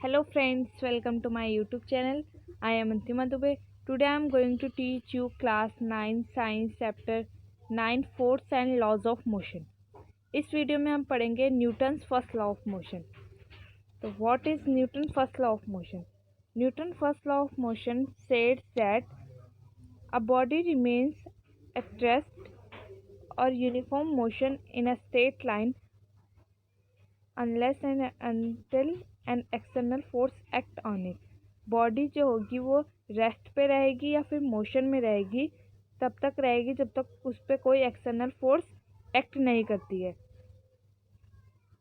Hello friends, welcome to my YouTube channel. I am Antima Dubey. Today I am going to teach you class 9 science chapter 9 force and laws of motion. इस video में हम पढ़ेंगे Newton's first law of motion. तो what is Newton first law of motion? Newton first law of motion says that a body remains at rest or uniform motion in a straight line unless and until an external force act on it. Body जो होगी वो rest पे रहेगी या फिर motion में रहेगी, तब तक रहेगी जब तक उस पर कोई एक्सटर्नल फोर्स एक्ट नहीं करती है.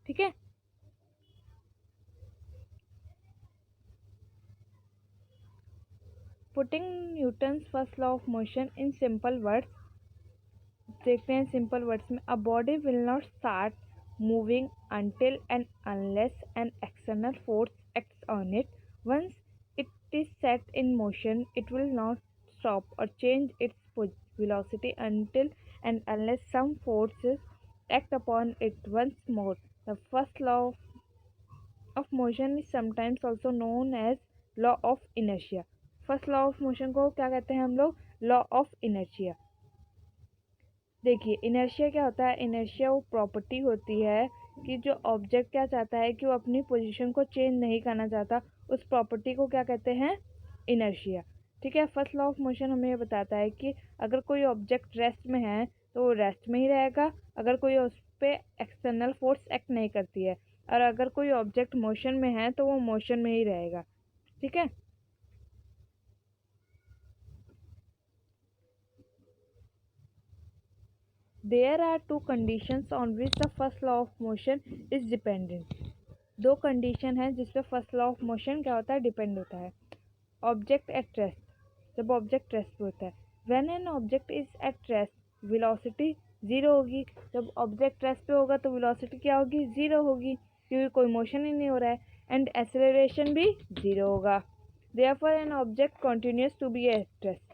ठीक है. Putting Newton's first law of motion in simple words, देखते हैं सिंपल वर्ड्स में. A body will not start moving until and unless an external force acts on it. Once it is set in motion, it will not stop or change its velocity until and unless some forces act upon it once more. The first law of motion is sometimes also known as law of inertia. First law of motion को क्या कहते हैं हम लोग? Law of inertia. देखिए inertia क्या होता है. इनर्शिया वो प्रॉपर्टी होती है कि जो ऑब्जेक्ट क्या चाहता है कि वो अपनी पोजीशन को चेंज नहीं करना चाहता, उस प्रॉपर्टी को क्या कहते हैं? इनर्शिया. ठीक है. फर्स्ट लॉ ऑफ मोशन हमें ये बताता है कि अगर कोई ऑब्जेक्ट रेस्ट में है तो वो रेस्ट में ही रहेगा, अगर कोई उस पर एक्सटर्नल फोर्स एक्ट नहीं करती है, और अगर कोई ऑब्जेक्ट मोशन में है तो वो मोशन में ही रहेगा. ठीक है. There are two conditions on which the first law of motion is dependent. दो कंडीशन है जिस पे फर्स्ट लॉ ऑफ मोशन क्या होता है? डिपेंड होता है. ऑब्जेक्ट एट रेस्ट, जब ऑब्जेक्ट रेस्ट पे होता है. When an object is at rest, velocity zero होगी. जब ऑब्जेक्ट रेस्ट पे होगा तो वेलोसिटी क्या होगी? ज़ीरो होगी, क्योंकि कोई मोशन ही नहीं हो रहा है. एंड एक्सेलरेशन भी ज़ीरो होगा. Therefore an object continues to be at rest.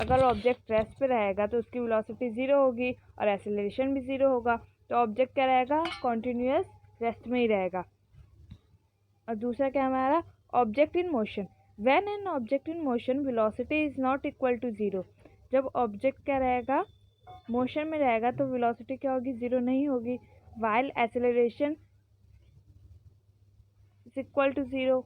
अगर ऑब्जेक्ट रेस्ट पे रहेगा तो उसकी वेलोसिटी ज़ीरो होगी और एक्सेलरेशन भी ज़ीरो होगा, तो ऑब्जेक्ट क्या रहेगा? कॉन्टिन्यूस रेस्ट में ही रहेगा. और दूसरा क्या हमारा? Object in motion. When an object in motion, velocity is not equal to zero. जब ऑब्जेक्ट क्या रहेगा? मोशन में रहेगा तो वेलोसिटी क्या होगी? ज़ीरो नहीं होगी. While acceleration is equal to zero.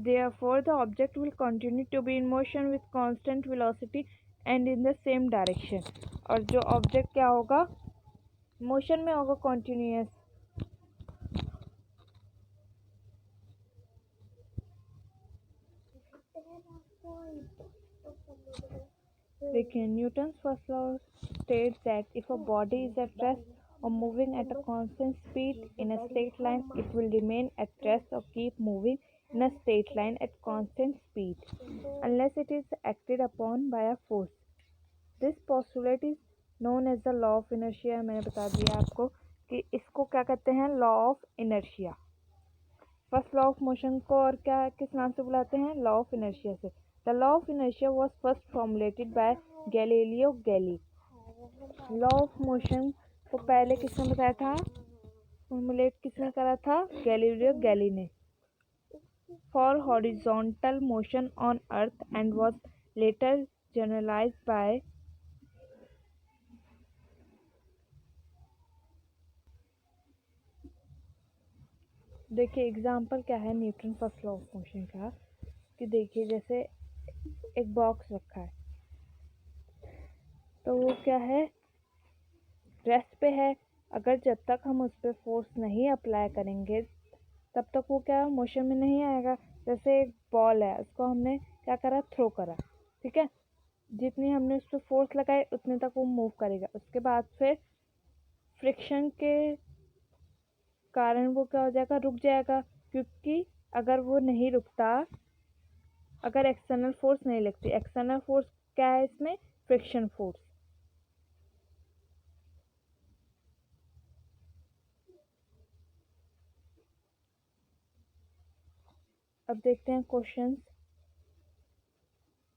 Therefore, the object will continue to be in motion with constant velocity and in the same direction. और जो ऑब्जेक्ट क्या होगा? मोशन में होगा कॉन्टिन्यूस. देखिए Newton's first law states that if a body is at rest or moving at a constant speed in a straight line, it will remain at rest or keep moving in a straight line at constant speed unless it is acted upon by a force. This postulate is known as the law of inertia. मैंने बता दिया आपको कि इसको क्या कहते हैं? Law of inertia. First law of motion को और क्या किस नाम से बुलाते हैं? लॉ ऑफ इनर्शिया से. The law of inertia was first formulated by Galileo Galilei. Law of motion को पहले किसने बताया था? फॉर्मुलेट किसने करा था? गैलीलियो गैली ने. For horizontal motion on earth and was later generalised by देखिए एग्जाम्पल क्या है Newton first law of motion का. कि देखिए जैसे एक बॉक्स रखा है तो वो क्या है? रेस्ट पे है. अगर जब तक हम उस पर फोर्स नहीं अप्लाई करेंगे तब तक वो क्या मोशन में नहीं आएगा. जैसे एक बॉल है, उसको हमने क्या करा? थ्रो करा. ठीक है. जितनी हमने उस पर फोर्स लगाई उतने तक वो मूव करेगा. उसके बाद फिर फ्रिक्शन के कारण वो क्या हो जाएगा? रुक जाएगा. क्योंकि अगर वो नहीं रुकता, अगर एक्सटर्नल फोर्स नहीं लगती. एक्सटर्नल फोर्स क्या है इसमें? Friction force. अब देखते हैं questions.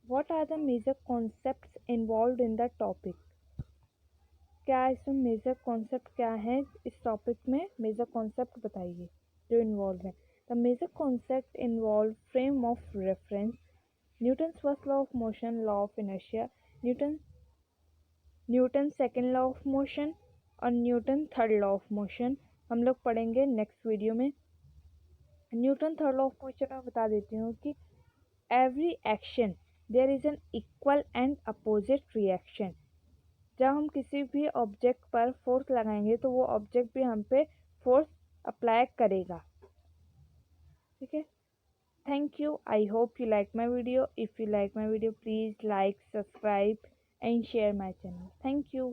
What are the major concepts involved in the topic? क्या इसमें मेजर कॉन्सेप्ट क्या है? इस टॉपिक में मेजर कॉन्सेप्ट बताइए जो इन्वॉल्व है. The major concept involve frame of reference, Newton's first law of motion, law of inertia, Newton Newton second law of motion और Newton third law of motion हम लोग पढ़ेंगे नेक्स्ट वीडियो में। Newton third law of motion मैं बता देती हूँ कि every action there is an equal and opposite reaction. जब हम किसी भी ऑब्जेक्ट पर फोर्स लगाएंगे तो वो ऑब्जेक्ट भी हम पे फोर्स अप्लाई करेगा। ठीक है, thank you. I hope you like my video. If you like my video, please like, subscribe and share my channel. Thank you.